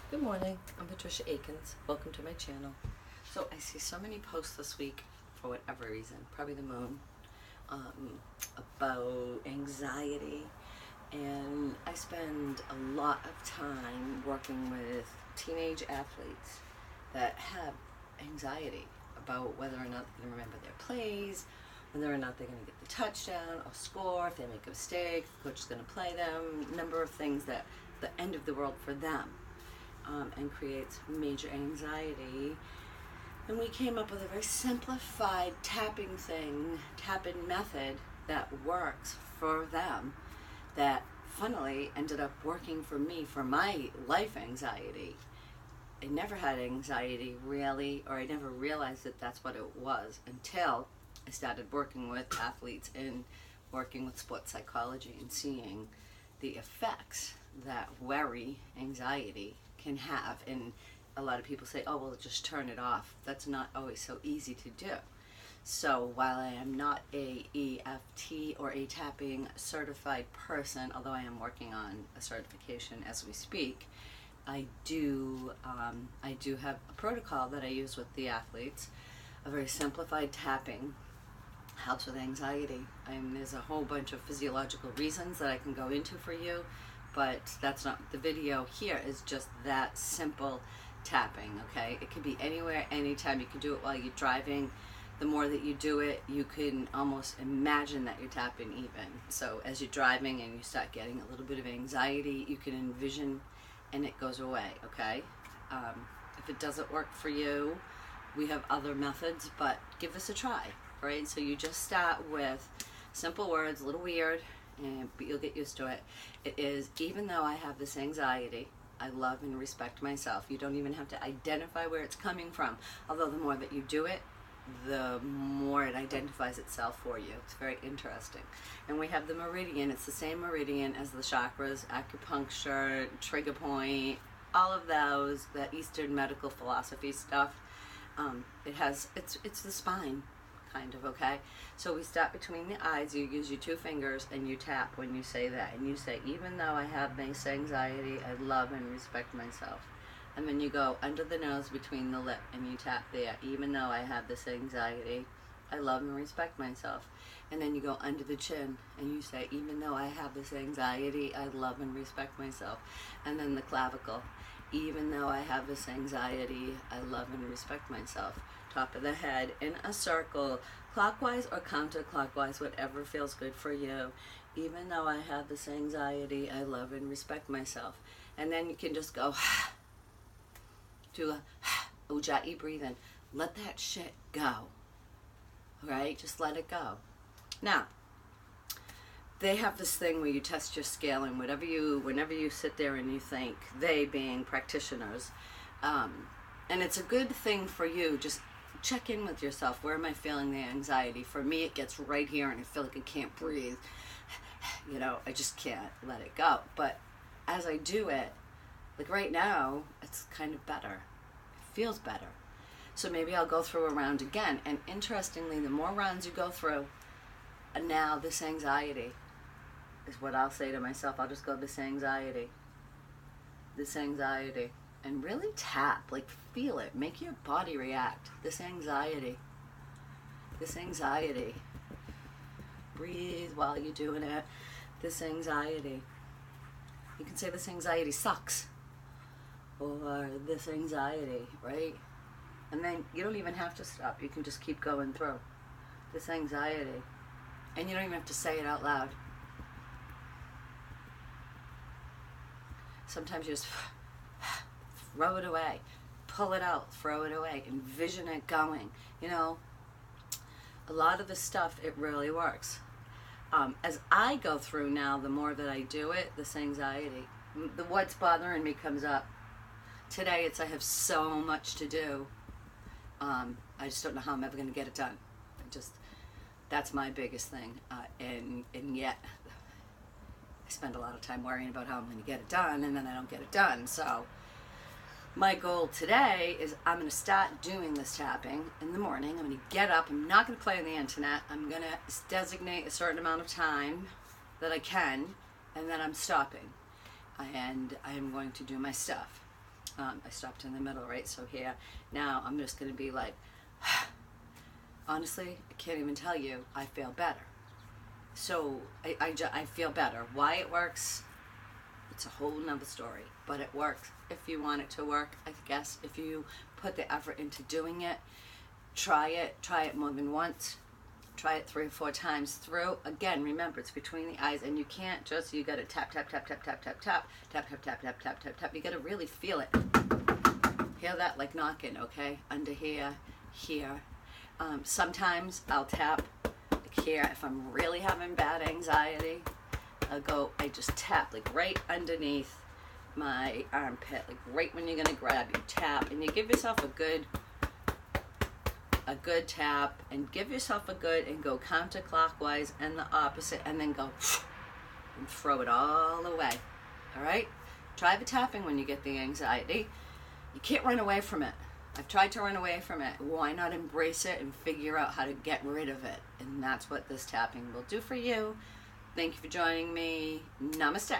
Good morning, I'm Patricia Akins. Welcome to my channel. So I see so many posts this week, for whatever reason, probably the moon, about anxiety. And I spend a lot of time working with teenage athletes that have anxiety about whether or not they're going to remember their plays, whether or not they're going to get the touchdown or score, if they make a mistake, if the coach is going to play them, a number of things that the end of the world for them. And creates major anxiety. And we came up with a very simplified tapping method that works for them, that funnily ended up working for me for my life anxiety. I never had anxiety really, or I never realized that that's what it was until I started working with athletes and working with sports psychology and seeing the effects that worry, anxiety can have. And a lot of people say, oh well, just turn it off. That's not always so easy to do. So while I am not a EFT or a tapping certified person, although I am working on a certification as we speak, I do have a protocol that I use with the athletes. A very simplified tapping helps with anxiety. There's a whole bunch of physiological reasons that I can go into for you, but that's not the video. Here is just that simple tapping, okay? It could be anywhere, anytime. You can do it while you're driving. The more that you do it, you can almost imagine that you're tapping even. So as you're driving and you start getting a little bit of anxiety, you can envision and it goes away, okay? If it doesn't work for you, we have other methods, but give this a try, right? So you just start with simple words, a little weird, but you'll get used to it. It is, even though I have this anxiety, I love and respect myself. You don't even have to identify where it's coming from. Although the more that you do it, the more it identifies itself for you. It's very interesting. And we have the meridian. It's the same meridian as the chakras, acupuncture, trigger point, all of those, that Eastern medical philosophy stuff. It's the spine, kind of, okay? So we start between the eyes. You use your two fingers and you tap when you say that. And you say, even though I have this anxiety, I love and respect myself. And then you go under the nose between the lip and you tap there. Even though I have this anxiety, I love and respect myself. And then you go under the chin and you say, even though I have this anxiety, I love and respect myself. And then the clavicle. Even though I have this anxiety, I love and respect myself. Top of the head in a circle, clockwise or counterclockwise, whatever feels good for you. Even though I have this anxiety, I love and respect myself. And then you can just go do a Ujjayi breathing. Let that shit go. Right? Just let it go. Now, they have this thing where you test your scale, and whenever you sit there and you think, they being practitioners, and it's a good thing for you, just check in with yourself. Where am I feeling the anxiety? For me, it gets right here and I feel like I can't breathe. You know, I just can't let it go. But as I do it, like right now, it's kind of better. It feels better. So maybe I'll go through a round again. And interestingly, the more rounds you go through, and now this anxiety is what I'll say to myself. I'll just go, this anxiety, and really tap, like feel it, make your body react. This anxiety. Breathe while you're doing it. This anxiety. You can say this anxiety sucks, or this anxiety, right? And then you don't even have to stop. You can just keep going through. This anxiety. And you don't even have to say it out loud. Sometimes you just throw it away. Pull it out, throw it away. Envision it going. You know, a lot of the stuff, it really works. As I go through now, the more that I do it, this anxiety, what's bothering me comes up. Today it's I have so much to do. I just don't know how I'm ever going to get it done. That's my biggest thing. And yet I spend a lot of time worrying about how I'm going to get it done, and then I don't get it done. So my goal today is I'm going to start doing this tapping in the morning. I'm going to get up. I'm not going to play on the internet. I'm going to designate a certain amount of time that I can, and then I'm stopping. And I'm going to do my stuff. I stopped in the middle, right? So here, now I'm just going to be like, honestly, I can't even tell you, I feel better. So I feel better. Why it works, it's a whole nother story, but it works if you want it to work. I guess if you put the effort into doing it, try it more than once. Try it 3 or 4 times through. Again, remember, it's between the eyes, and you can't just, you gotta tap, tap, tap, tap, tap, tap, tap, tap, tap, tap, tap, tap, tap, tap. You gotta really feel it. Hear that like knocking, okay? Under here, here. Sometimes I'll tap like here if I'm really having bad anxiety. I just tap like right underneath my armpit, like right when you're gonna grab, you tap, and you give yourself a good tap, and give yourself a good, and go counterclockwise and the opposite, and then go and throw it all away. All right? Try the tapping when you get the anxiety. You can't run away from it. I've tried to run away from it. Why not embrace it and figure out how to get rid of it? And that's what this tapping will do for you. Thank you for joining me. Namaste.